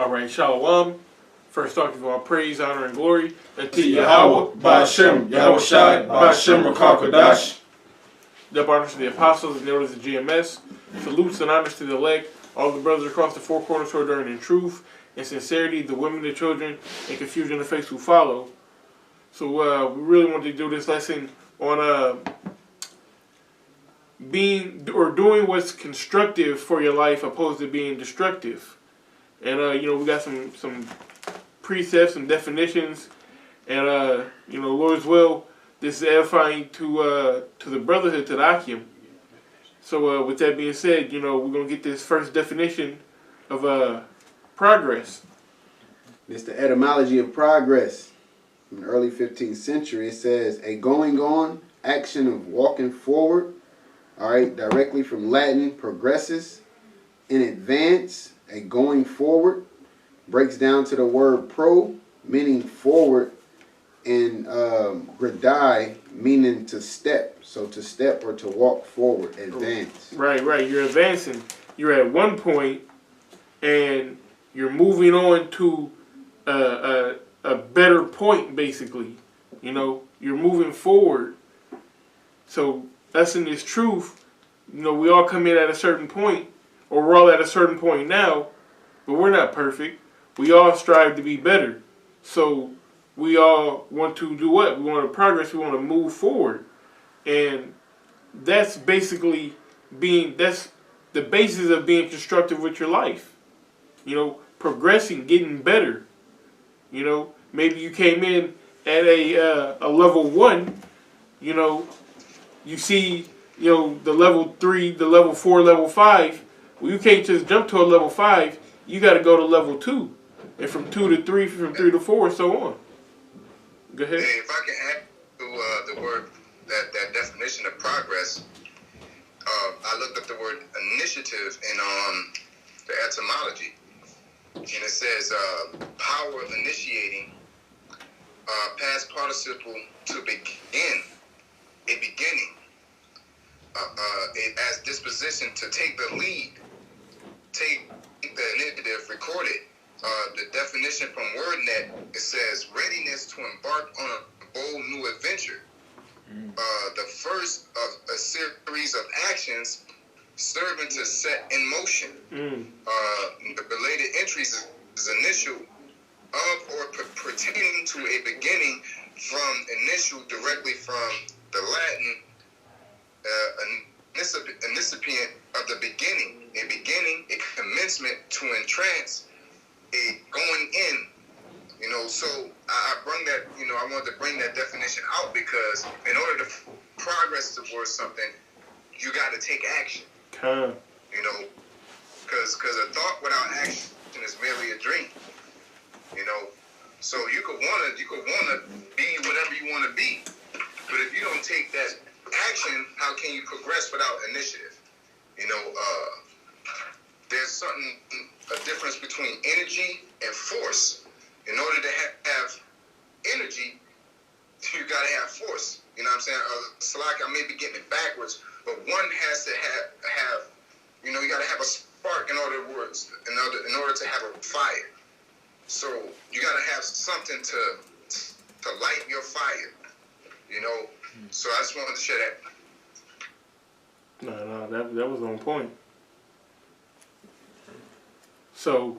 All right, Shalom. First off, give all praise, honor, and glory unto Yahweh, Ba'ashem, Yahweh Shai, Ba'ashem, Rakakadash. The honors to the apostles and the elders of GMS. Salutes and honors to the elect, all the brothers across the four corners who are learning in truth and sincerity, the women, the children, and confusion of faith who follow. So we really want to do this lesson on being or doing what's constructive for your life opposed to being destructive. And we got some precepts, some definitions, and Lord's will, this is edifying to the brotherhood, to the Akim. So with that being said, we're gonna get this first definition of progress. It's the etymology of progress. In the early 15th century, it says a going on, action of walking forward. All right, directly from Latin, progressus. In advance, a going forward. Breaks down to the word pro, meaning forward, and gradi, meaning to step. So to step or to walk forward, advance. Right. You're advancing. You're at one point, and you're moving on to a better point, basically. You're moving forward. So us in this truth, we all come in at a certain point, or we're all at a certain point now, but we're not perfect. We all strive to be better. So we all want to do what? We want to progress. We want to move forward. And that's basically that's the basis of being constructive with your life. Progressing, getting better. Maybe you came in at a level 1, you see, the level 3, the level 4, level 5. Well, you can't just jump to a level 5. You got to go to level 2. And from 2 to 3, from 3 to 4, and so on. Go ahead. Hey, if I can add to the word, that definition of progress, I looked up the word initiative in the etymology. And it says power of initiating, past participle to begin, a beginning. It as disposition to take the lead, take the initiative, record it. The definition from WordNet, it says readiness to embark on a bold new adventure. The first of a series of actions serving to set in motion. The related entries is initial of or pertaining to a beginning from initial, directly from the Latin incipient of the beginning. A beginning, a commencement to entrance, a going in, so I bring that, I wanted to bring that definition out because in order to progress towards something, you got to take action. Because a thought without action is merely a dream. So you could wanna be whatever you want to be, but if you don't take that action, how can you progress without initiative? There's a difference between energy and force. In order to have energy, you got to have force. You know what I'm saying? Slack, I may be getting it backwards, but one has to have you got to have a spark in order to have a fire. So you got to have something to light your fire. So I just wanted to share that. No, that was on point. So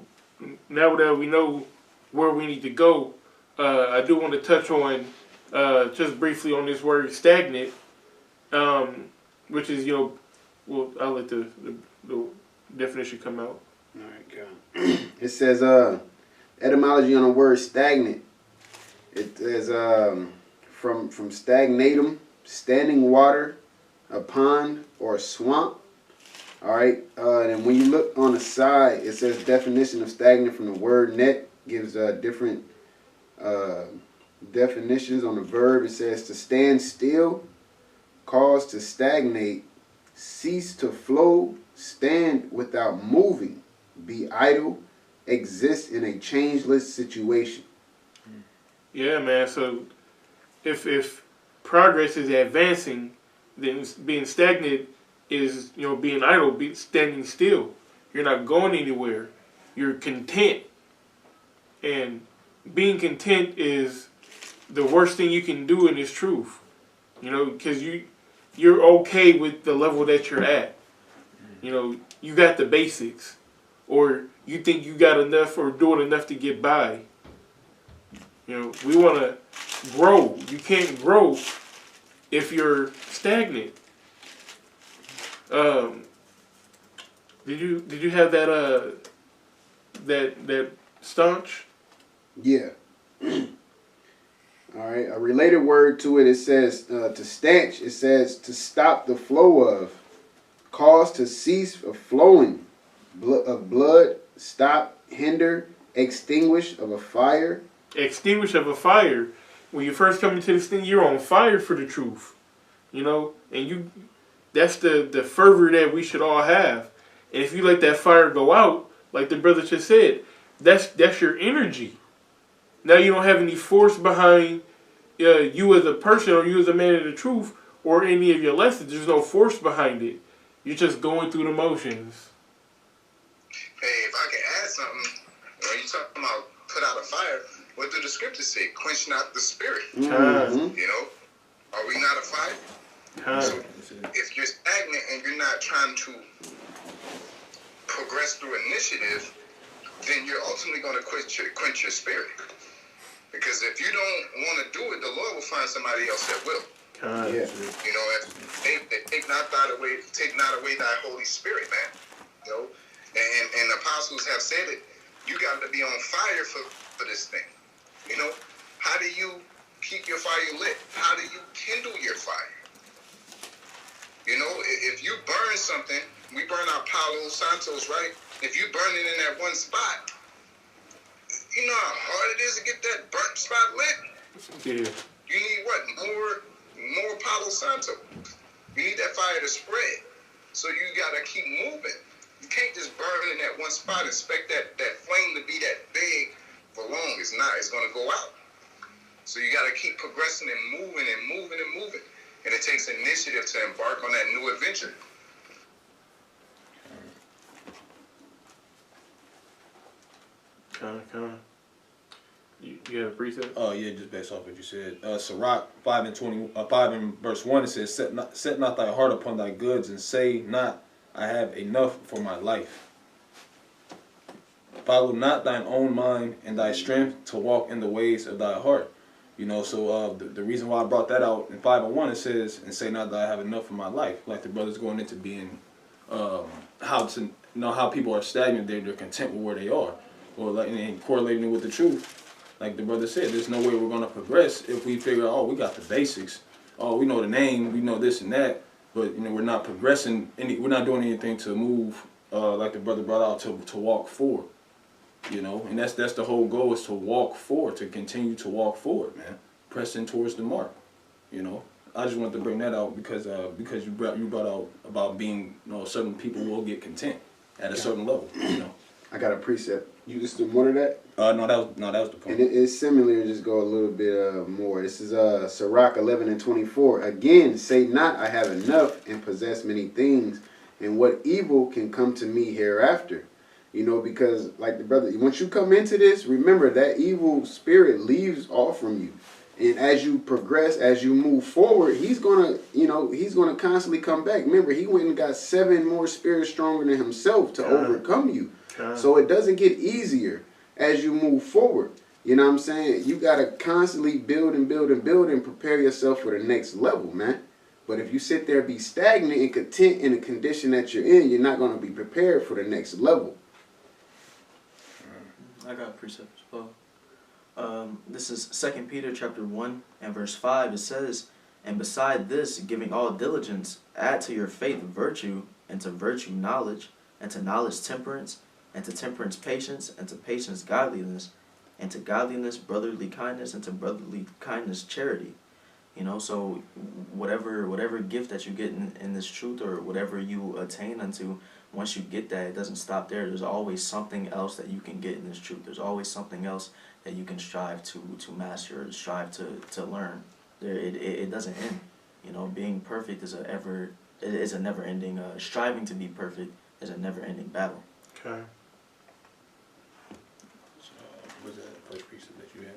now that we know where we need to go, I do want to touch on just briefly on this word stagnant, which is I'll let the definition come out. All right, go. It says etymology on the word stagnant. It is from stagnatum, standing water, a pond or a swamp. All right, and when you look on the side, it says definition of stagnant from the word net, gives different definitions on the verb. It says to stand still, cause to stagnate, cease to flow, stand without moving, be idle, exist in a changeless situation. Yeah, man. So if progress is advancing, then being stagnant is being idle, standing still. You're not going anywhere. You're content. And being content is the worst thing you can do in this truth. You know, because you're okay with the level that you're at. You know, you got the basics. Or you think you got enough or doing enough to get by. You know, we want to grow. You can't grow if you're stagnant. Did you have that that staunch? Yeah. All right. A related word to it. It says to stanch. It says to stop the flow of, cause to cease of flowing, of blood, stop, hinder, extinguish of a fire. Extinguish of a fire. When you first come into this thing, you're on fire for the truth. You know, and that's the fervor that we should all have. And if you let that fire go out, like the brother just said, that's your energy. Now you don't have any force behind you as a person or you as a man of the truth or any of your lessons. There's no force behind it. You're just going through the motions. Hey, if I could add something, when you talking about put out a fire, what do the scriptures say? Quench not the spirit. Mm-hmm. You know, are we not a fire? So if you're stagnant and you're not trying to progress through initiative, then you're ultimately going to quench your spirit. Because if you don't want to do it, the Lord will find somebody else that will. Yeah. You know, they take not away thy Holy Spirit, man. You know, and apostles have said it. You got to be on fire for this thing. You know, how do you keep your fire lit? How do you kindle your fire? You know, if you burn something, we burn our Palo Santos, right? If you burn it in that one spot, you know how hard it is to get that burnt spot lit? Yeah. You need what? More Palo Santo. You need that fire to spread. So you got to keep moving. You can't just burn in that one spot and expect that flame to be that big for long. It's not. It's going to go out. So you got to keep progressing and moving and moving and moving. And it takes initiative to embark on that new adventure. You have a precept? Oh yeah, just based off what you said. Sirach 5 and verse 1, it says, set not thy heart upon thy goods, and say not, I have enough for my life. Follow not thine own mind and thy strength to walk in the ways of thy heart. You know, so the reason why I brought that out in 5 and 1, it says, and say not that I have enough for my life. Like the brother's going into being how people are stagnant, they're content with where they are, or like and correlating it with the truth. Like the brother said, there's no way we're going to progress if we figure, oh, we got the basics, oh, we know the name, we know this and that, but you know we're not progressing. We're not doing anything to move, like the brother brought out, to walk forward. You know, and that's the whole goal, is to walk forward, to continue to walk forward, man, pressing towards the mark. You know, I just wanted to bring that out because you brought out about being, you know, certain people will get content at a certain level. You know, I got a precept. You just do more of that? No, that was the point. And it's similar, just go a little bit more. This is Sirach 11 and 24. Again, say not, I have enough and possess many things, and what evil can come to me hereafter. You know, because like the brother, once you come into this, remember that evil spirit leaves off from you. And as you progress, as you move forward, he's gonna constantly come back. Remember, he went and got 7 more spirits stronger than himself to overcome you. So it doesn't get easier as you move forward. You know what I'm saying? You gotta constantly build and build and build and prepare yourself for the next level, man. But if you sit there, be stagnant and content in the condition that you're in, you're not gonna be prepared for the next level. I got a precept as well. This is 2 Peter chapter 1 and verse 5. It says, and beside this, giving all diligence, add to your faith virtue, and to virtue knowledge, and to knowledge temperance, and to temperance patience, and to patience godliness, and to godliness brotherly kindness, and to brotherly kindness charity. You know, so whatever gift that you get in this truth, or whatever you attain unto, once you get that, it doesn't stop there. There's always something else that you can get in this truth. There's always something else that you can strive to master, or strive to learn. It doesn't end. You know, being perfect is a never-ending. Striving to be perfect is a never-ending battle. Okay. So, what's that? first precept that you had?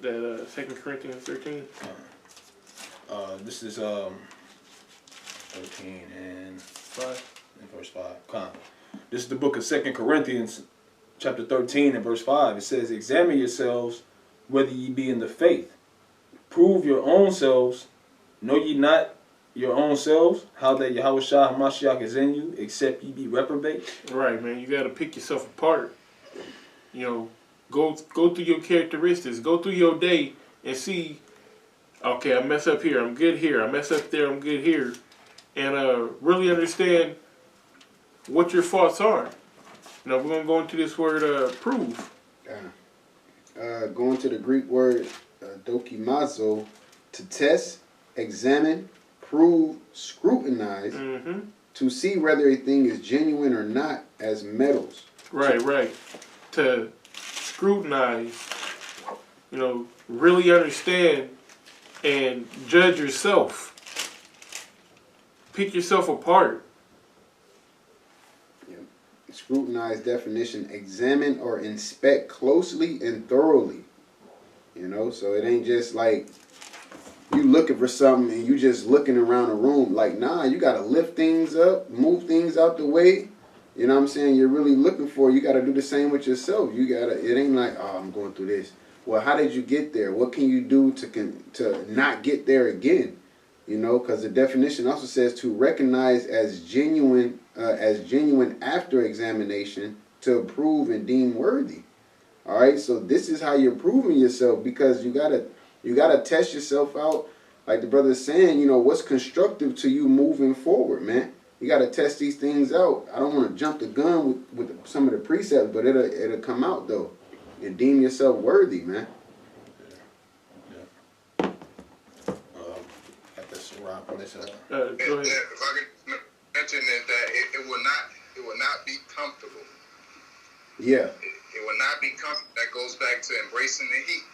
That 2 Corinthians 13. This is 13 and 5. verse 5. This is the book of 2 Corinthians, chapter 13 and verse 5. It says, "Examine yourselves whether ye be in the faith. Prove your own selves. Know ye not your own selves, how that Yahweh Shah HaMashiach is in you, except ye be reprobate?" Right, man. You got to pick yourself apart. You know, go through your characteristics. Go through your day and see, okay, I mess up here, I'm good here. I mess up there, I'm good here. And really understand what your faults are. Now, we're going to go into this word, prove. Going to the Greek word dokimazo, to test, examine, prove, scrutinize, to see whether a thing is genuine or not, as metals. Right. To scrutinize, you know, really understand and judge yourself. Pick yourself apart. Scrutinize definition: examine or inspect closely and thoroughly. You know, so it ain't just like you looking for something and you just looking around a room. Like, nah, you gotta lift things up, move things out the way. You know what I'm saying? You're really looking for. You gotta do the same with yourself. You gotta. It ain't like, oh, I'm going through this. Well, how did you get there? What can you do to not get there again? You know, because the definition also says to recognize as genuine after examination, to approve and deem worthy. All right, so this is how you're proving yourself, because you gotta test yourself out. Like the brother is saying, you know, what's constructive to you moving forward, man. You gotta test these things out. I don't want to jump the gun with some of the precepts, but it'll come out though, and deem yourself worthy, man. Rob, on this. Go ahead. If I could mention is that it will not be comfortable. Yeah. It will not be comfortable. That goes back to embracing the heat.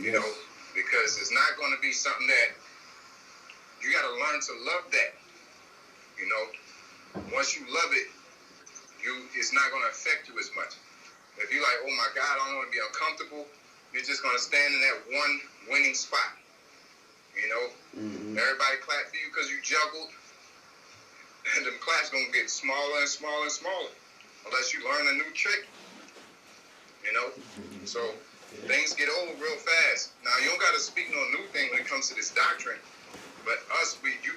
You know, because it's not going to be something that you got to learn to love that. You know, once you love it, it's not going to affect you as much. If you're like, oh my God, I don't want to be uncomfortable, you're just going to stand in that one winning spot. You know, everybody clap for you because you juggled, and the clap's gonna get smaller and smaller and smaller unless you learn a new trick. You know, so things get old real fast. Now you don't gotta speak no new thing when it comes to this doctrine, but you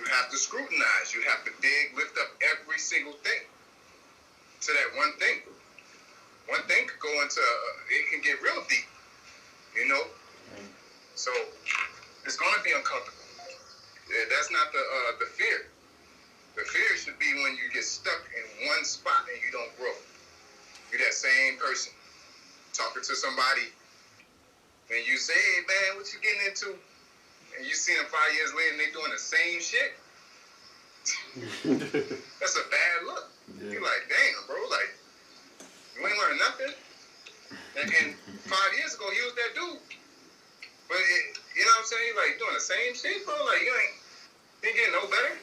have to scrutinize. You have to lift up every single thing to that one thing. One thing could go into it can get real deep. You know, so. It's going to be uncomfortable. That's not the fear. The fear should be when you get stuck in one spot and you don't grow. You're that same person talking to somebody and you say, hey man, what you getting into? And you see them 5 years later and they doing the same shit. That's a bad look. Yeah. You're like, damn, bro, like, you ain't learned nothing. And 5 years ago, he was that dude. But, you know what I'm saying? Like, doing the same shit, bro? Like, you ain't getting no better,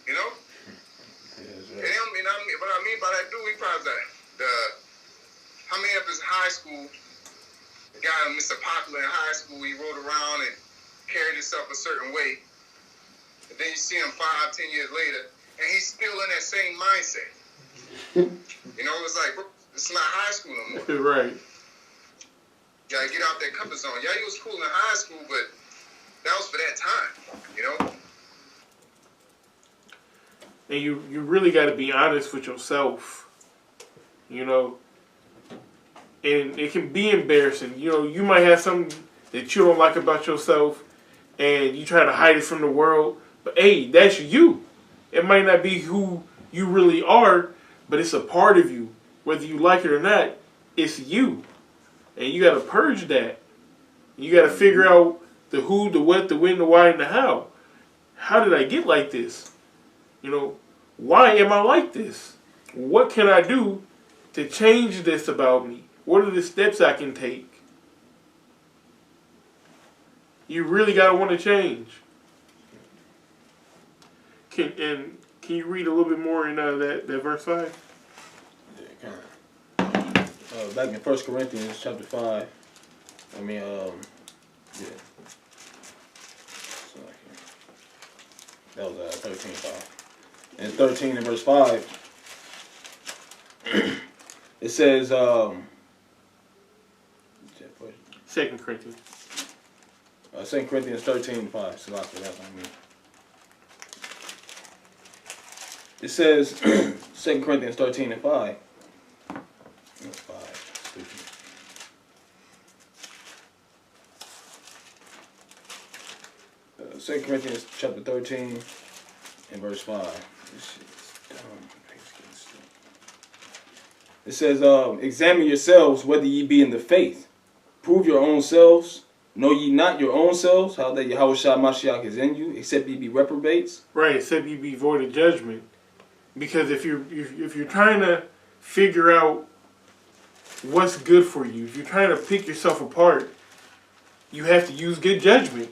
you know? Yeah, right. And what I mean by that dude, he probably how many of his high school, the guy Mr. Popular in high school, he rode around and carried himself a certain way. And then you see him 5-10 years later, and he's still in that same mindset. You know, it's like, bro, it's not high school no more. Right. You gotta get out that comfort zone. Yeah, he was cool in high school, but that was for that time, you know? And you really got to be honest with yourself, you know? And it can be embarrassing. You know, you might have something that you don't like about yourself, and you try to hide it from the world. But, hey, that's you. It might not be who you really are, but it's a part of you. Whether you like it or not, it's you. And you got to purge that. You got to figure out the who, the what, the when, the why, and the how. How did I get like this? You know, why am I like this? What can I do to change this about me? What are the steps I can take? You really got to want to change. Can you read a little bit more in that verse 5? Yeah, back in 1 Corinthians chapter 5. I mean, yeah. So, that was 13:5. And 13 and verse 5, it says, 2 Corinthians. 2 Corinthians 13:5. So after that, I mean. It says, 2 Corinthians 13:5. 2 Corinthians chapter 13 and verse 5. This shit is dumb. It says, examine yourselves whether ye be in the faith. Prove your own selves. Know ye not your own selves, how that Yahweh Shah Mashiach is in you, except ye be reprobates? Right, except ye be void of judgment. Because if you're trying to figure out what's good for you, if you're trying to pick yourself apart, you have to use good judgment.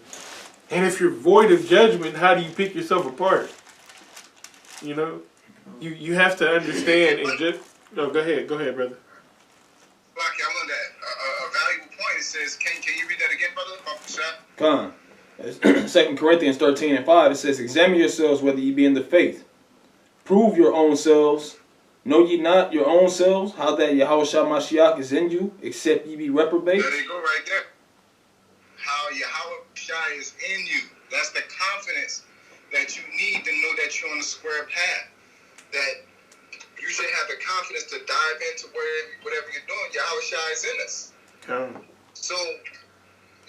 And if you're void of judgment, how do you pick yourself apart? You know, you have to understand and just. No, go ahead, brother. Lucky, I want that a valuable point. It says, can you read that again, brother? Come. 2 Corinthians 13 and 5. It says, examine yourselves whether ye be in the faith. Prove your own selves. Know ye not your own selves, how that Yahweh Shah Mashiach is in you, except ye be reprobates? There you go, right there. How Yahweh Shah is in you. That's the confidence that you need to know that you're on the square path. That you should have the confidence to dive into whatever you're doing. Yahweh Shah is in us. So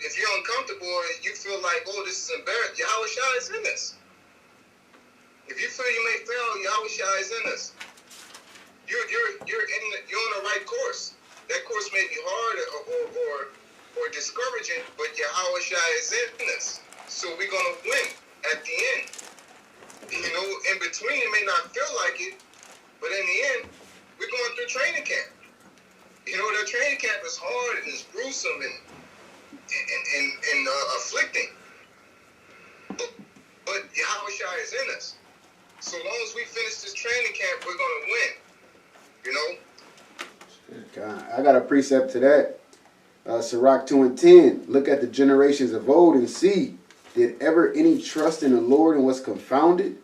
if you're uncomfortable and you feel like, oh, this is embarrassing, Yahweh Shah is in us. If you feel you may fail, Yahweh Shah is in us. You're on the right course. That course may be hard or discouraging, but Yahweh Shah is in us. So we're gonna win at the end. You know, in between it may not feel like it, but in the end, we're going through training camp. You know, that training camp is hard and it's gruesome and afflicting. But Yahweh Shah is in us. So long as we finish this training camp, we're gonna win. You know? I got a precept to that. Sirach 2 and 10. Look at the generations of old and see, did ever any trust in the Lord and was confounded?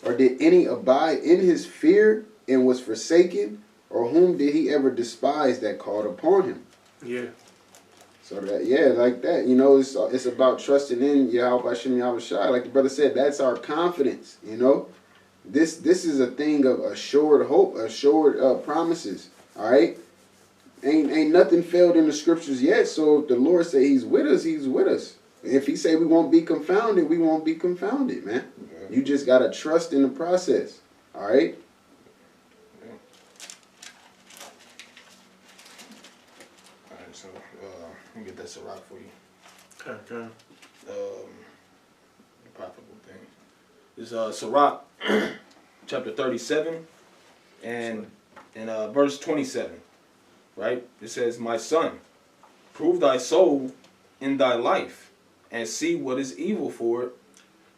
Or did any abide in his fear and was forsaken? Or whom did he ever despise that called upon him? Yeah. So that, yeah, like that. You know, it's about trusting in Yahweh Hashem Yahweh Shai. Like the brother said, that's our confidence. You know, this is a thing of assured hope, assured promises. All right. Ain't nothing failed in the scriptures yet. So if the Lord say he's with us, he's with us. If he say we won't be confounded, we won't be confounded, man. Yeah. You just got to trust in the process. All right? Yeah. All right, so let me get that Sirach for you. Okay. Profitable thing. It's Sirach chapter 37 and verse 27. Right? It says, my son, prove thy soul in thy life, and see what is evil for it.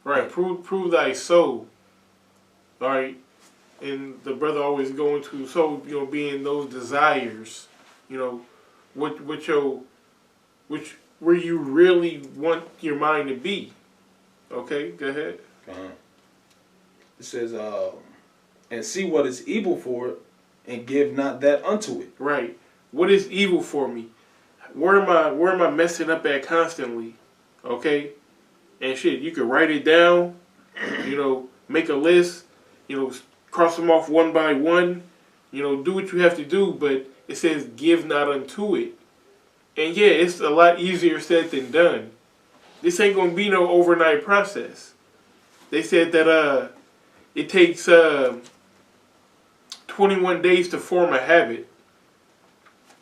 Right, prove thy soul. All right, and the brother always going to soul, you know, being those desires, you know, where you really want your mind to be. Okay, go ahead. It says, and see what is evil for it, and give not that unto it. Right. What is evil for me? Where am I messing up at constantly? Okay? And shit, you could write it down, you know, make a list, you know, cross them off one by one, you know, do what you have to do, but it says give not unto it. And yeah, it's a lot easier said than done. This ain't gonna be no overnight process. They said that it takes 21 days to form a habit.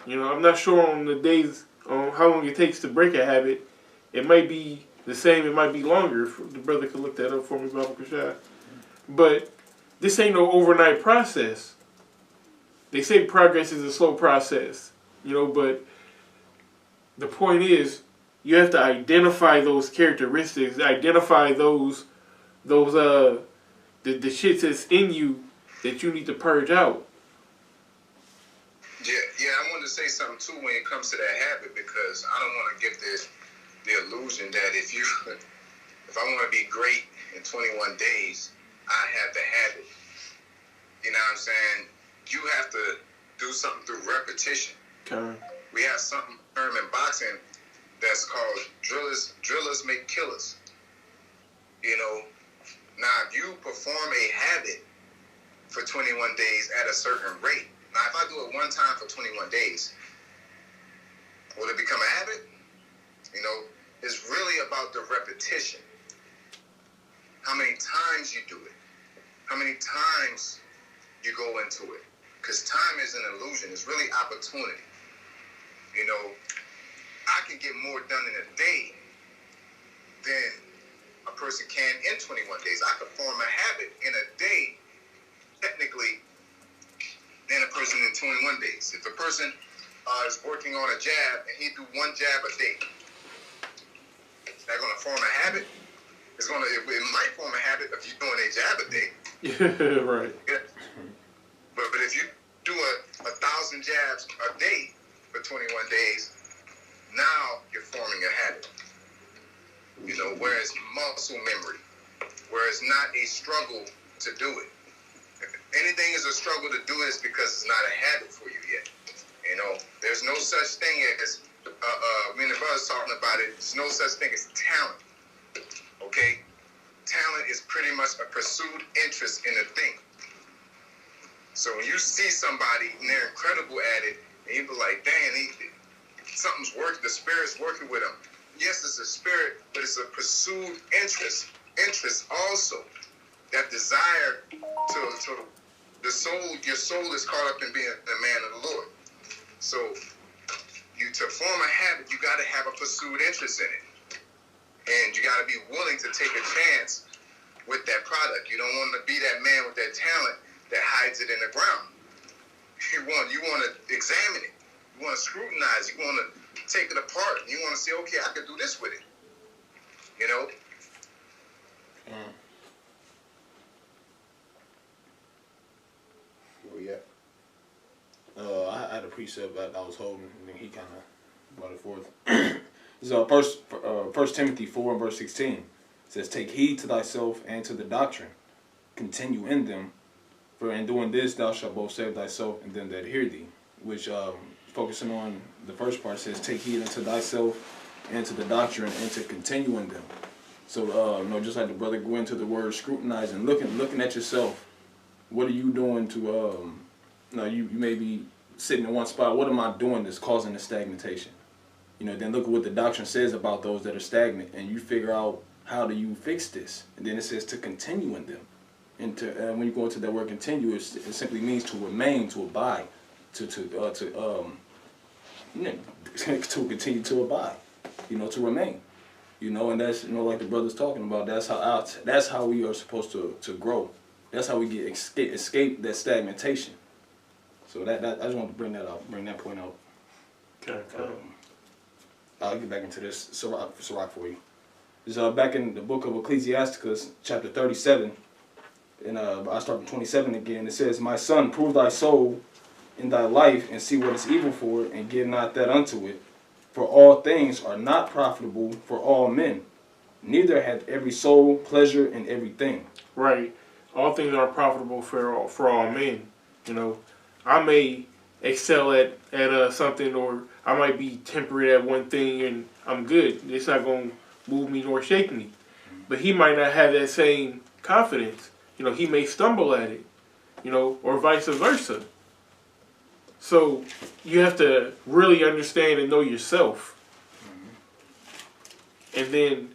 You know, I'm not sure on the days, on how long it takes to break a habit. It might be the same, it might be longer. The brother could look that up for me, Baba Kashad. But this ain't no overnight process. They say progress is a slow process, you know, but the point is, you have to identify those characteristics, identify the shit that's in you that you need to purge out. Yeah, I want wanted to say something too when it comes to that habit, because I don't want to give the illusion that if I want to be great in 21 days, I have the habit. You know what I'm saying? You have to do something through repetition. Okay. We have something term in boxing that's called drillers make killers. You know, now if you perform a habit for 21 days at a certain rate, now if I do it one time for 21 days, will it become a habit? You know, it's really about the repetition. How many times you do it? How many times you go into it? Because time is an illusion. It's really opportunity. You know, I can get more done in a day than a person can in 21 days. I could form a habit in a day, technically, than a person in 21 days. If a person is working on a jab and he do one jab a day, is that going to form a habit? It might form a habit if you're doing a jab a day. Yeah, right. Yeah. But if you do 1,000 jabs a day for 21 days, now you're forming a habit. You know, where it's muscle memory, where it's not a struggle to do it. If anything is a struggle to do it, it's because it's not a habit for you yet. You know, there's no such thing as, me and the brother's talking about it, there's no such thing as talent. Okay? Talent is pretty much a pursued interest in a thing. So when you see somebody and they're incredible at it, and you be like, dang, something's working, the spirit's working with them. Yes, it's a spirit, but it's a pursued interest. Interest also. That desire to the soul, your soul is caught up in being a man of the Lord. So to form a habit, you got to have a pursued interest in it. And you got to be willing to take a chance with that product. You don't want to be that man with that talent that hides it in the ground. You want to examine it. You want to scrutinize. You want to take it apart. You want to say, okay, I could do this with it. You know? Where you at? I had a precept that I was holding, and then he kind of brought it forth. This is First Timothy 4 and verse 16. It says, "Take heed to thyself and to the doctrine. Continue in them, for in doing this thou shalt both save thyself and them that hear thee." Which, focusing on the first part, says, "Take heed unto thyself and to the doctrine, and to continue in them." So, just like the brother go into the word scrutinizing, looking at yourself. What are you doing to, you may be sitting in one spot. What am I doing that's causing the stagnation? Then look at what the doctrine says about those that are stagnant, and you figure out how do you fix this. And then it says to continue in them. And when you go into that word continue, it simply means to remain, to abide, to continue to abide, to remain. And that's, like the brother's talking about, that's how we are supposed to grow. That's how we escape that stagnation. So that I just want to bring that point out. Okay. I'll get back into this Sirach for you. It's back in the book of Ecclesiasticus, chapter 37, and I start from 27 again. It says, "My son, prove thy soul in thy life, and see what is evil for it, and give not that unto it. For all things are not profitable for all men, neither hath every soul pleasure in everything." Right. All things are profitable for all men. I may excel at something, or I might be temperate at one thing and I'm good. It's not going to move me nor shake me. But he might not have that same confidence. He may stumble at it, or vice versa. So you have to really understand and know yourself. And then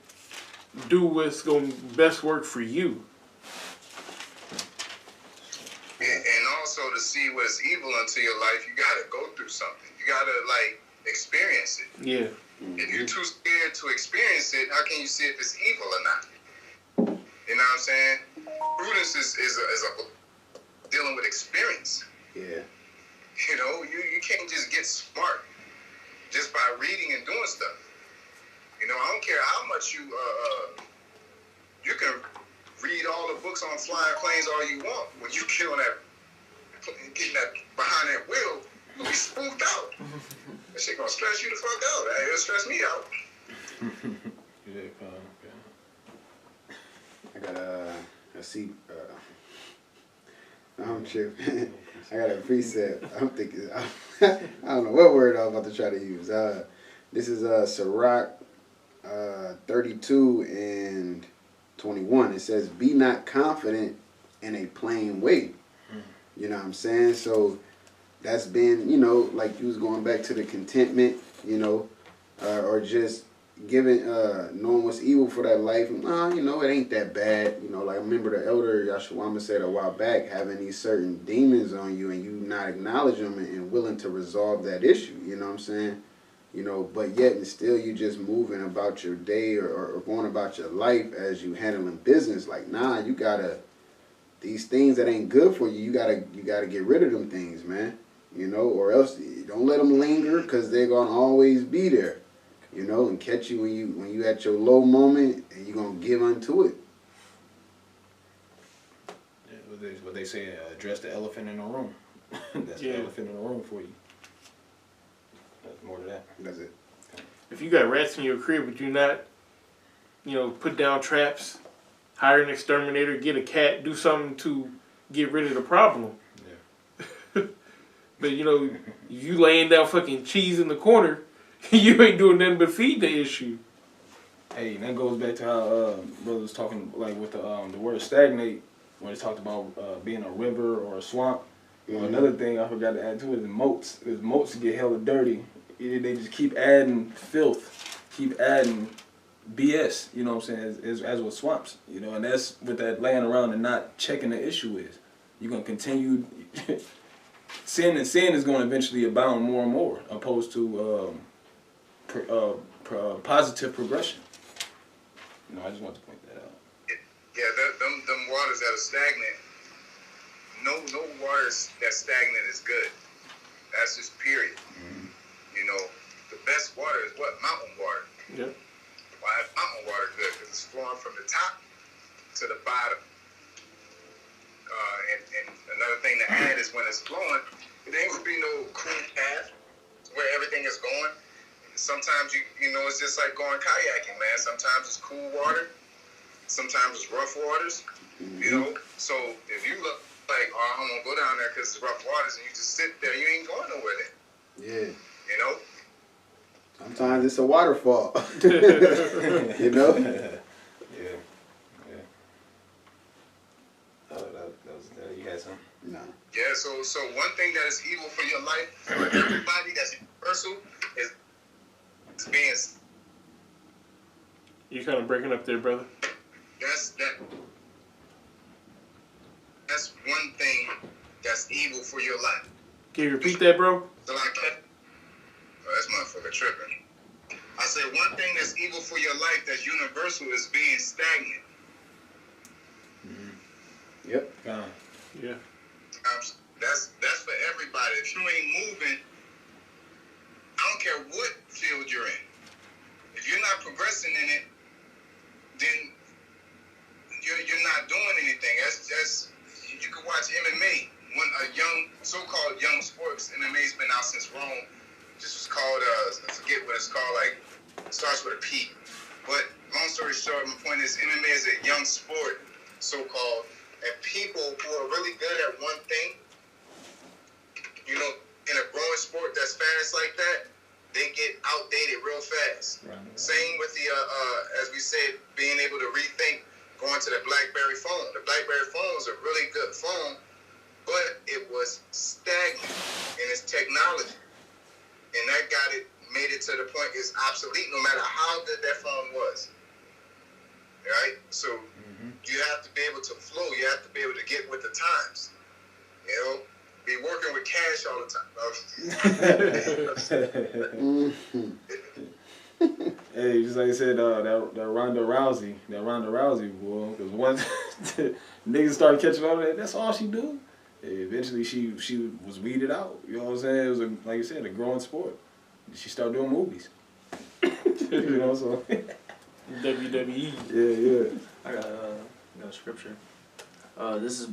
do what's going to best work for you. And also to see what's evil into your life, you got to go through something. You got to, experience it. Yeah. If you're too scared to experience it, how can you see if it's evil or not? You know what I'm saying? Prudence is a dealing with experience. Yeah. You can't just get smart just by reading and doing stuff. I don't care how much you can read all the books on flying planes all you want. When you get on getting that behind that wheel, you'll be spooked out. gonna stress you the fuck out. It'll stress me out. Yeah, I got a seat. I'm tripping. I got a precept. I'm thinking. I don't know what word I'm about to try to use. This is Sirach 32 and 21. It says, "Be not confident in a plain way." You know what I'm saying? So that's been, you know, like you was going back to the contentment, you know, or just giving, knowing what's evil for that life. You know, it ain't that bad. You know, like I remember the elder Yashawama said a while back, having these certain demons on you and you not acknowledge them and willing to resolve that issue. You know what I'm saying? You know, but yet and still you just moving about your day or going about your life as you handling business. Like, nah, you gotta, these things that ain't good for you, you gotta get rid of them things, man. You know, or else don't let them linger, because they're gonna always be there. You know, and catch you when you at your low moment, and you're gonna give unto it. Yeah, what they say, address the elephant in the room. That's Yeah. the elephant in the room for you. That's more to that. That's it. If you got rats in your crib, but you not, you know, put down traps, hire an exterminator, get a cat, do something to get rid of the problem. Yeah. But you know, you laying down fucking cheese in the corner, you ain't doing nothing but feed the issue. Hey, and that goes back to how brother was talking, like with the word stagnate, when he talked about being a river or a swamp. You know, another thing I forgot to add to it is moats. Because moats get hella dirty. They just keep adding filth, keep adding BS. You know what I'm saying? As with swamps. You know, and that's what that laying around and not checking the issue is. You're gonna continue. Sin is going to eventually abound more and more, opposed to positive progression. You know, I just want to point that out. Yeah, them waters that are stagnant. No waters that's stagnant is good. That's just period. Mm-hmm. You know, the best water is what? Mountain water. Yep. Why is mountain water good? Because it's flowing from the top to the bottom. And another thing to add is when it's flowing, it ain't gonna be no cool path where everything is going. Sometimes you know it's just like going kayaking, man. Sometimes it's cool water, sometimes it's rough waters. You know, so if you look like, oh, I don't want to go down there because it's rough waters, and you just sit there, you ain't going nowhere then. Yeah. You know. Sometimes it's a waterfall. You know. Yeah. You had some? No. Yeah. So one thing that is evil for your life, for everybody that's universal, is being. You kind of breaking up there, brother. That's one thing that's evil for your life. Can you repeat that, bro? So like that. Oh, that's motherfucker tripping. I said one thing that's evil for your life that's universal is being stagnant. Mm-hmm. Yep. Yeah. That's for everybody. If you ain't moving, I don't care what field you're in. If you're not progressing in it, then you're not doing anything. That's you can watch MMA. A young, so-called young sports, MMA's been out since Rome. This was called, I forget what it's called, like, it starts with a P. But long story short, my point is MMA is a young sport, so-called, and people who are really good at one thing, you know, in a growing sport that's fast like that, they get outdated real fast. Right. Same with the, as we said, being able to rethink, going to the BlackBerry phone. The BlackBerry phone was a really good phone, but it was stagnant in its technology. And that made it to the point it's obsolete no matter how good that phone was. Right? So you have to be able to flow. You have to be able to get with the times. You know? Be working with cash all the time. Hey, just like I said, that Ronda Rousey, boy, because once niggas started catching on to that, that's all she do. Eventually, she was weeded out. You know what I'm saying? It was, like you said, a growing sport. She started doing movies. You know, so. WWE. Yeah. I got a scripture. This is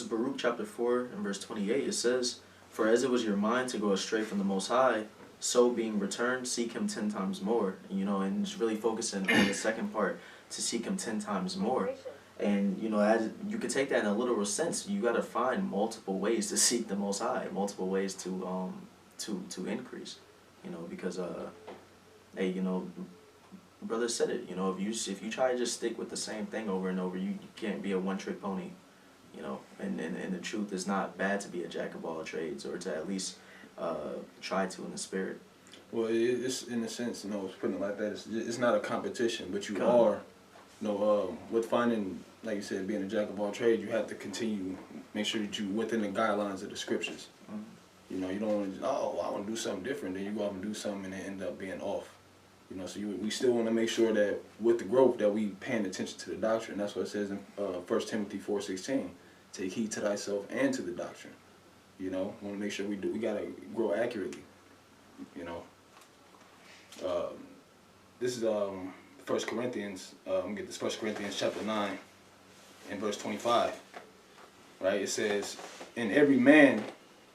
Baruch chapter 4 and verse 28. It says, "For as it was your mind to go astray from the Most High, so being returned, seek him 10 times more. And just really focusing on the second part, to seek him 10 times more. And as you could take that in a literal sense, you got to find multiple ways to seek the Most High, multiple ways to increase. Because hey, brother said it. If you try to just stick with the same thing over and over, you can't be a one-trick pony. And the truth is not bad to be a jack of all trades, or to at least try to in the spirit. Well, it's in a sense, putting it like that, it's not a competition, but you are. With finding, like you said, being a jack of all trades, you have to continue, make sure that you're within the guidelines of the scriptures. You don't want to just, I want to do something different, then you go out and do something and it end up being off. So we still want to make sure that with the growth that we paying attention to the doctrine. That's what it says in 1 Timothy 4:16. Take heed to thyself and to the doctrine. Want to make sure we got to grow accurately. This is 1 Corinthians, I'm going to get this 1 Corinthians chapter 9 and verse 25. Right? It says, and every man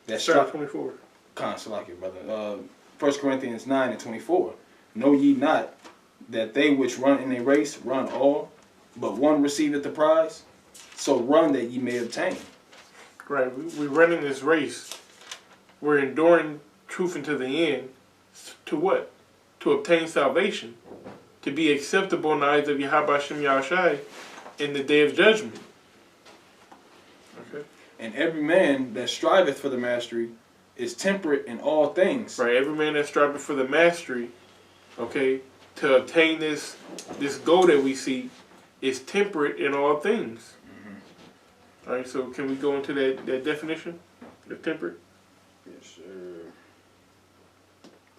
that Start 24. Salaki, brother. 1 Corinthians 9 and 24. Know ye not that they which run in a race run all, but one receiveth the prize? So run that ye may obtain. Right, we running this race. We're enduring truth unto the end. To what? To obtain salvation. To be acceptable in the eyes of Yahweh Shem Yahushai in the day of judgment. Okay. And every man that striveth for the mastery is temperate in all things. Right, every man that striveth for the mastery, okay, to obtain this goal that we see, is temperate in all things. All right, so can we go into that definition of temperate? Yes, sir.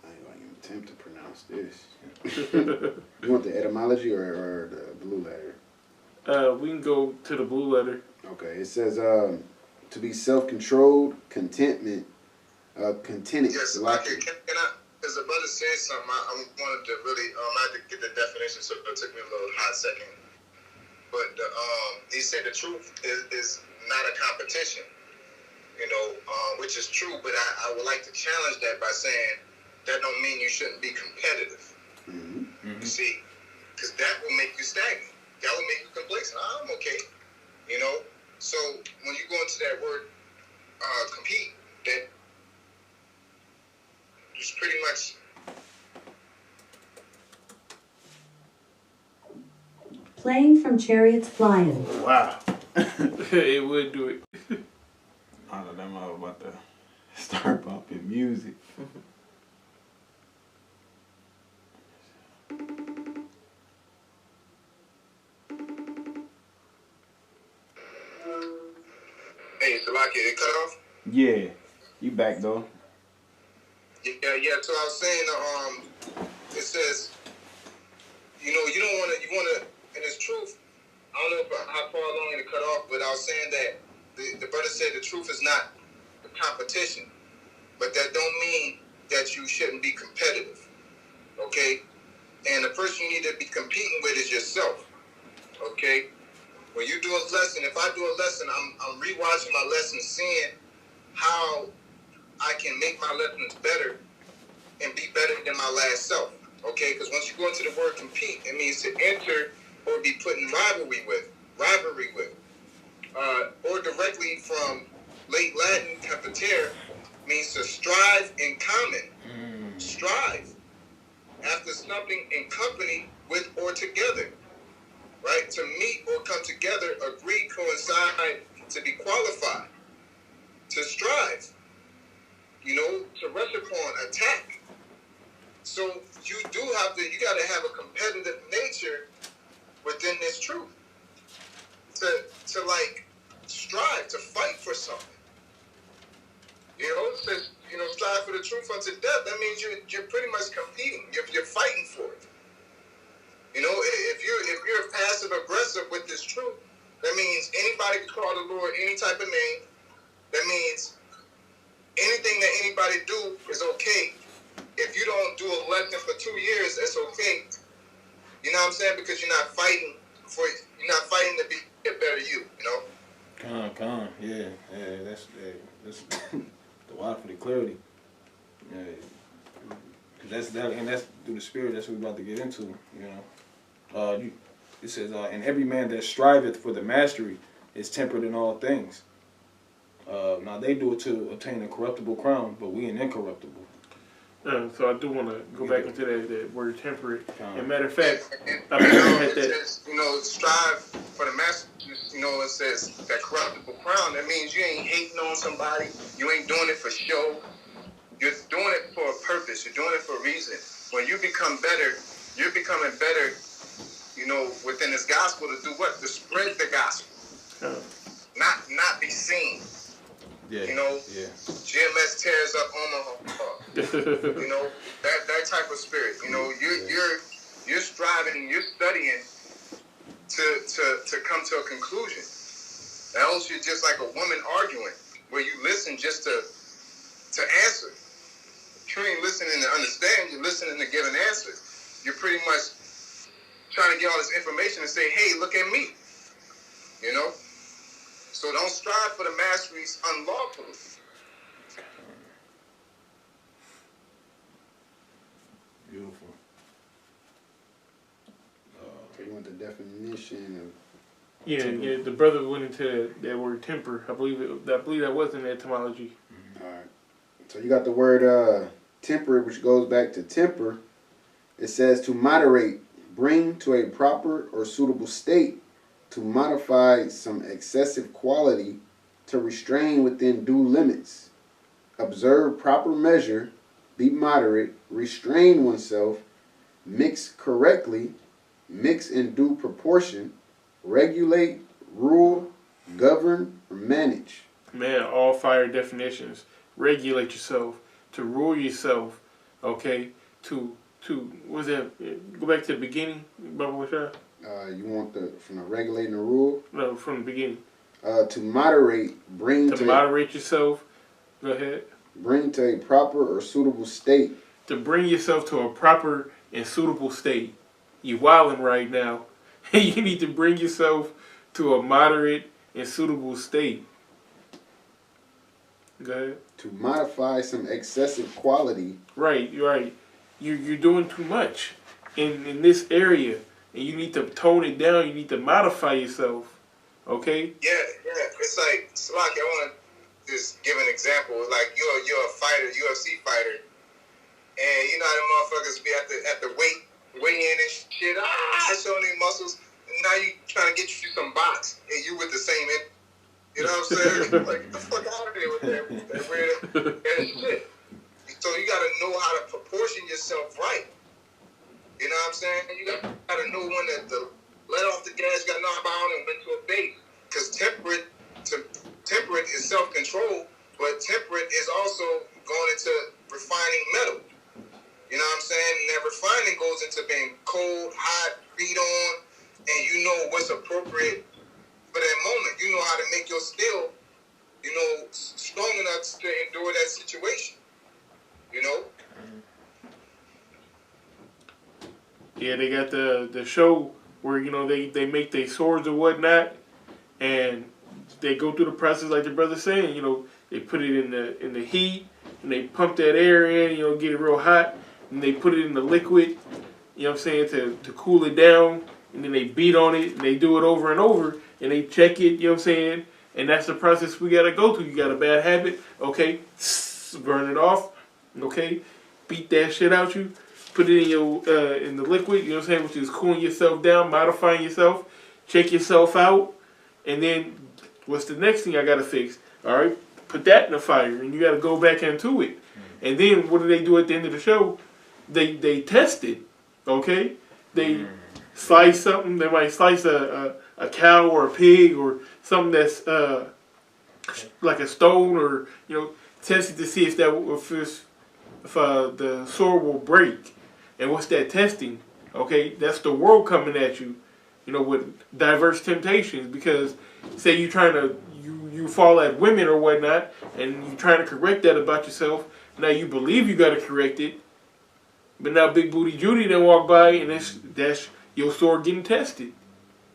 I ain't gonna even attempt to pronounce this. You want the etymology or the blue letter? We can go to the blue letter. Okay, it says to be self-controlled, contentment, contented. Yes, like can I? Because the brother said something, I wanted to really, I had to get the definition, so it took me a little hot second. But he said the truth is not a competition, which is true. But I would like to challenge that by saying that don't mean you shouldn't be competitive. You see, because that will make you stagnant. That will make you complacent. I'm okay, So when you go into that word compete, that is pretty much. Playing from Chariots Flying. Wow. It would do it. I don't know, I'm about to start bumping music. Hey, Salaki, it cut off? Yeah, you back though. Yeah. So I was saying, it says, you want to, and it's truth. I don't know how far along it cut off, but I was saying that the brother said the truth is not a competition, but that don't mean that you shouldn't be competitive, okay? And the person you need to be competing with is yourself, okay? When you do a lesson, if I do a lesson, I'm rewatching my lesson, seeing how I can make my lessons better and be better than my last self, okay? Because once you go into the word compete, it means to enter or be put in rivalry with, or directly from late Latin competere, means to strive in common. Strive after something in company with or together, right? To meet or come together, agree, coincide, to be qualified, to strive, to rush upon, attack. So you got to have a competitive nature within this truth. To like strive, to fight for something. It says, strive for the truth unto death. That means you're pretty much competing. You're fighting for it. If you're passive aggressive with this truth, that means anybody can call the Lord any type of name. That means anything that anybody do is okay. If you don't do a lesson for 2 years, that's okay. You know what I'm saying? Because you're not fighting to be a better you. Con, yeah, that's the word for the clarity. Yeah. that's through the Spirit. That's what we're about to get into. You know, it says, "And every man that striveth for the mastery is temperate in all things." Now they do it to obtain a corruptible crown, but we an incorruptible. So I do want to go back into that word temperate. And matter of And, fact, and, I've been looking at it that. says, you know, strive for the master. You know, it says that corruptible crown. That means you ain't hating on somebody. You ain't doing it for show. You're doing it for a purpose. You're doing it for a reason. When you become better, you're becoming better, you know, within this gospel to do what? To spread the gospel. Not be seen. Yeah. You know, GMS tears up Omaha. You know, that type of spirit. You know, you're striving and you're studying to come to a conclusion. Else you're just like a woman arguing, where you listen just to answer. You ain't listening to understand. You're listening to give an answer. You're pretty much trying to get all this information and say, "Hey, look at me." You know. So don't strive for the masteries unlawfully. Beautiful. So you want the definition of Yeah, the brother went into that word temper. I believe that was in the etymology. All right. So you got the word temperate, which goes back to temper. It says to moderate, bring to a proper or suitable state, to modify some excessive quality, to restrain within due limits, observe proper measure, be moderate, restrain oneself, mix correctly, mix in due proportion, regulate, rule, govern, or manage. Man, all fire definitions. Regulate yourself, to rule yourself, okay? To what's that? Go back to the beginning, Baba Washar? You want from the regulating the rule? No, from the beginning. To moderate, To moderate yourself. Go ahead. Bring to a proper or suitable state. To bring yourself to a proper and suitable state. You're wilding right now. You need to bring yourself to a moderate and suitable state. Go ahead. To modify some excessive quality. Right, you're right. You're doing too much in this area. And you need to tone it down. You need to modify yourself. Okay? Yeah. It's like, Slock, I want to just give an example. Like, you're a fighter, UFC fighter. And you know how the motherfuckers be at the weigh in and shit. Showing their muscles. And now you trying to get you some box. And you with the same, you know what I'm saying? Like, get the fuck out of there with that weird shit. So you got to know how to proportion yourself right. You know what I'm saying? You got to know when to let off the gas, you got to know how and when to obey. Because temperate is self-control, but temperate is also going into refining metal. You know what I'm saying? And that refining goes into being cold, hot, beat on, and you know what's appropriate for that moment. You know how to make your steel, you know, strong enough to endure that situation. You know? Yeah, they got the show where, you know, they make their swords or whatnot, and they go through the process like the brother's saying. You know, they put it in the heat, and they pump that air in, you know, get it real hot, and they put it in the liquid, you know what I'm saying, to cool it down, and then they beat on it, and they do it over and over, and they check it, you know what I'm saying, and that's the process we got to go through. You got a bad habit, okay, burn it off, okay, beat that shit out you. Put it in your in the liquid, you know what I'm saying, which is cooling yourself down, modifying yourself, check yourself out, and then what's the next thing I gotta fix? All right, put that in the fire, and you gotta go back into it. And then what do they do at the end of the show? They test it, okay? They slice something. They might slice a cow or a pig or something that's like a stone, or you know, test it to see if the sword will break. And what's that testing? Okay, that's the world coming at you, you know, with diverse temptations. Because say you trying to you fall at women or whatnot, and you trying to correct that about yourself. Now you believe you got to correct it, but now Big Booty Judy then walk by, and that's your sword getting tested.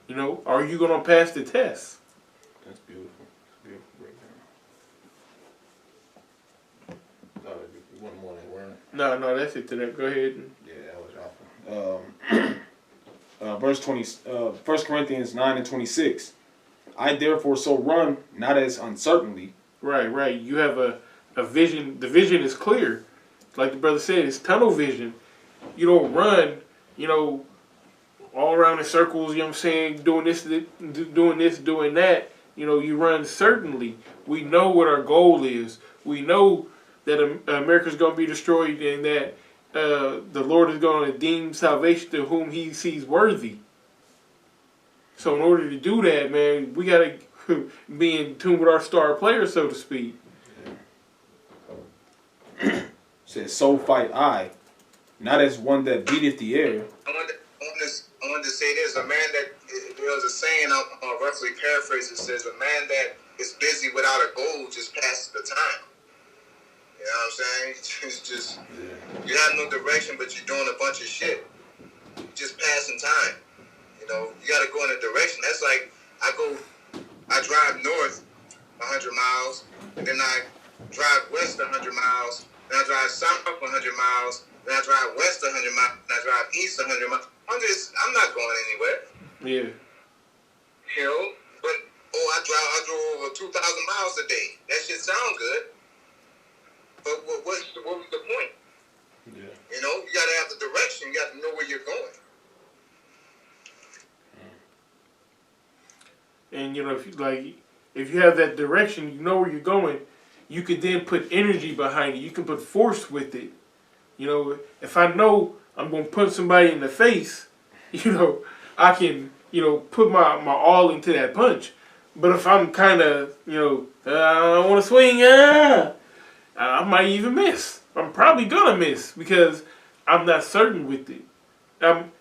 You know, are you gonna pass the test? That's beautiful. Beautiful breakdown. One more than word. No, that's it to that. Go ahead. Yeah, that was awful. Verse 20, 1 Corinthians 9 and 26. I therefore so run, not as uncertainly. Right. You have a vision. The vision is clear. Like the brother said, it's tunnel vision. You don't run, all around in circles, you know what I'm saying, doing this, doing that. You run certainly. We know what our goal is. We know that America's going to be destroyed and that the Lord is going to deem salvation to whom he sees worthy. So in order to do that, man, we got to be in tune with our star player, so to speak. Says, so fight I, not as one that beateth the air. I wanted to say this. A man that, there's a saying, I'll roughly paraphrase it, says, a man that is busy without a goal just passes the time. You know what I'm saying? It's just, you have no direction, but you're doing a bunch of shit. Just passing time. You got to go in a direction. That's like, I drive north 100 miles, and then I drive west 100 miles, then I drive south 100 miles, then I drive west 100 miles, then I drive east 100 miles. I'm not going anywhere. Yeah. But I drove over 2,000 miles a day. That shit sound good. But what was the point? Yeah. You got to have the direction. You got to know where you're going. And if you have that direction, you know where you're going, you could then put energy behind it. You can put force with it. If I know I'm going to punch somebody in the face, I can, put my all into that punch. But if I'm kind of, I don't want to swing, I might even miss. I'm probably going to miss because I'm not certain with it.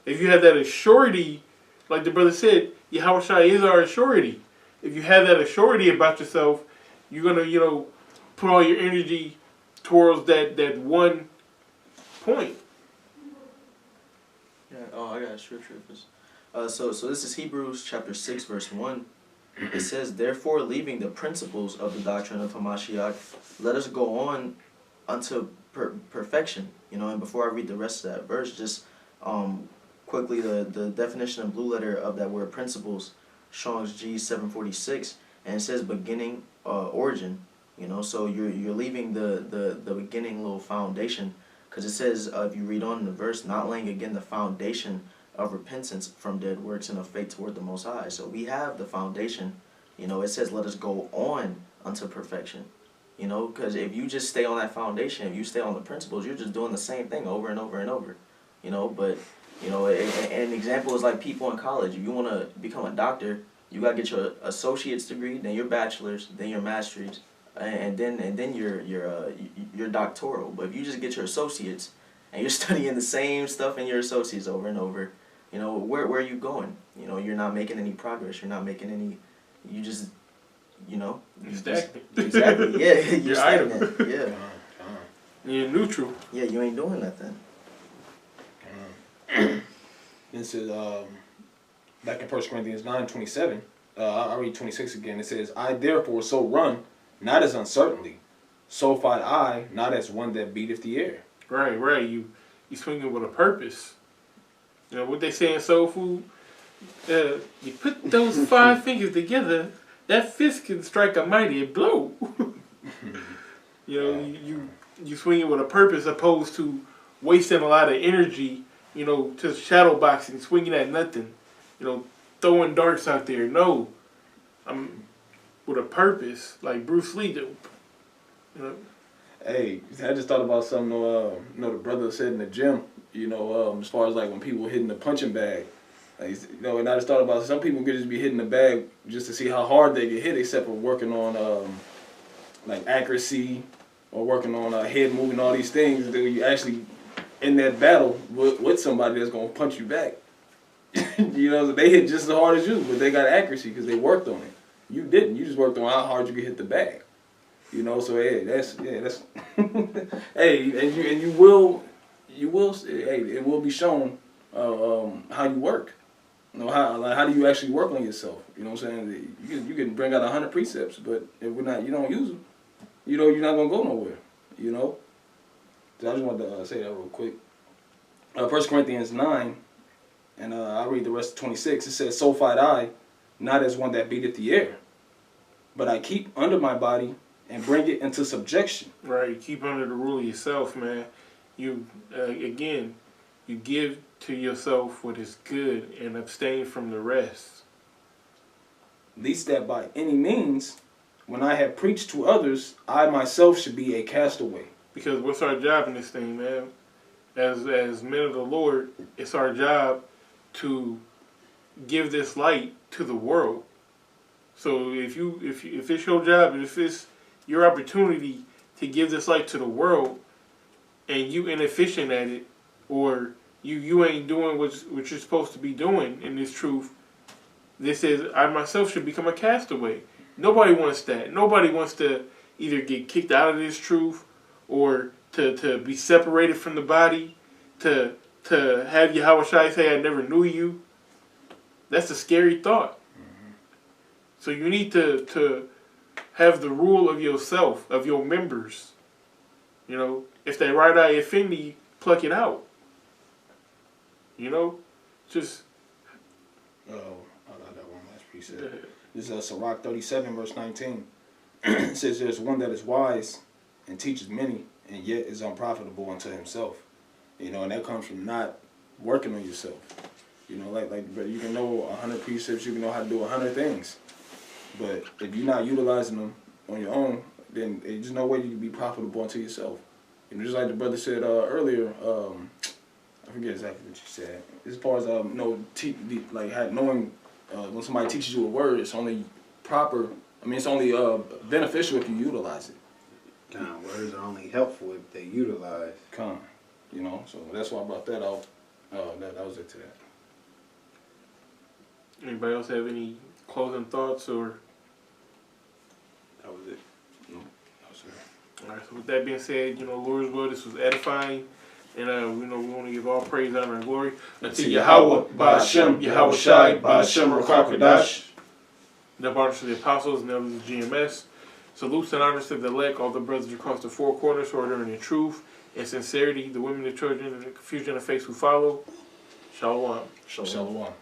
If you have that assurity, like the brother said, Yahweh is our assurity. If you have that assurity about yourself, you're going to, put all your energy towards that one point. Yeah. Oh, I got a scripture. So this is Hebrews chapter 6, verse 1. It says, therefore, leaving the principles of the doctrine of Hamashiach, let us go on unto perfection. And before I read the rest of that verse, just quickly the definition of blue letter of that word principles, Strong's G 746, and it says beginning, origin. So you're leaving the beginning little foundation, because it says, if you read on in the verse, not laying again the foundation of repentance from dead works and of faith toward the Most High. So we have the foundation. It says, let us go on unto perfection. Because if you just stay on that foundation, if you stay on the principles, you're just doing the same thing over and over and over. But an example is like people in college. If you want to become a doctor, you got to get your associate's degree, then your bachelor's, then your master's, and then your doctoral. But if you just get your associates and you're studying the same stuff in your associates over and over, where are you going? You're not making any progress. You're not making any. You just, You're stagnant. Exactly. Yeah. You're stagnant. idle. Yeah. You're neutral. Yeah. You ain't doing nothing. This is back in 1 Corinthians 9:27. I'll read 26 again. It says, I therefore so run, not as uncertainly, so fight I, not as one that beateth the air. Right. You swinging with a purpose. What they say in soul food? You put those 5 fingers together, that fist can strike a mighty blow. You swinging with a purpose opposed to wasting a lot of energy, just shadow boxing, swinging at nothing, throwing darts out there. No, I'm with a purpose, like Bruce Lee did. Hey, I just thought about something. The brother said in the gym. As far as like when people hitting the punching bag, and I just thought about some people could just be hitting the bag just to see how hard they get hit, except for working on like accuracy or working on head moving, all these things. That you actually in that battle with somebody that's gonna punch you back. So they hit just as hard as you, but they got accuracy because they worked on it. You didn't. You just worked on how hard you could hit the bag. So hey, that's hey, and you will hey, it will be shown how you work. How do you actually work on yourself? What I'm saying? You can bring out 100 precepts, but if you don't use them, you're not gonna go nowhere. I just wanted to say that real quick. 1 Corinthians 9, and I'll read the rest of 26. It says, "So fight I, not as one that beateth the air, but I keep under my body and bring it into subjection." Right, you keep under the rule of yourself, man. You, again, you give to yourself what is good and abstain from the rest. Least that by any means, when I have preached to others, I myself should be a castaway. Because what's our job in this thing, man? As men of the Lord, it's our job to give this light to the world. So if it's your job, and if it's your opportunity to give this light to the world, and you inefficient at it, or you ain't doing what you're supposed to be doing in this truth, this is, I myself should become a castaway. Nobody wants that. Nobody wants to either get kicked out of this truth, or to be separated from the body, to have Yahushua say, "I never knew you." That's a scary thought. So you need to have the rule of yourself, of your members. You know, if that right eye offend thee, pluck it out. You know, just. Oh, I got that one last precept. This is Sirach 37, verse 19. It says, "There's one that is wise and teaches many, and yet is unprofitable unto himself." You know, and that comes from not working on yourself. You know, like but you can know 100 precepts, you can know how to do 100 things, but if you're not utilizing them on your own, then there's no way you can be profitable unto yourself. And just like the brother said earlier, I forget exactly what you said. As far as knowing when somebody teaches you a word, it's only proper. I mean, it's only beneficial if you utilize it. Words are only helpful if they utilize. You know, so that's why I brought that out. That was it to that. Anybody else have any closing thoughts, or? That was it. No, that was it. All right. So with that being said, you know, Lord's will, this was edifying, and we want to give all praise, honor, and glory unto Yahweh, Ba'ashem, Yahushai, Ba'ashem, Rakakadash. The honors to the apostles and elders of GMS. Salutes and honors to the elect, all the brothers across the four corners who are in the truth and sincerity, the women, the children, and the confusion of faith who follow. Shalom. Shalom.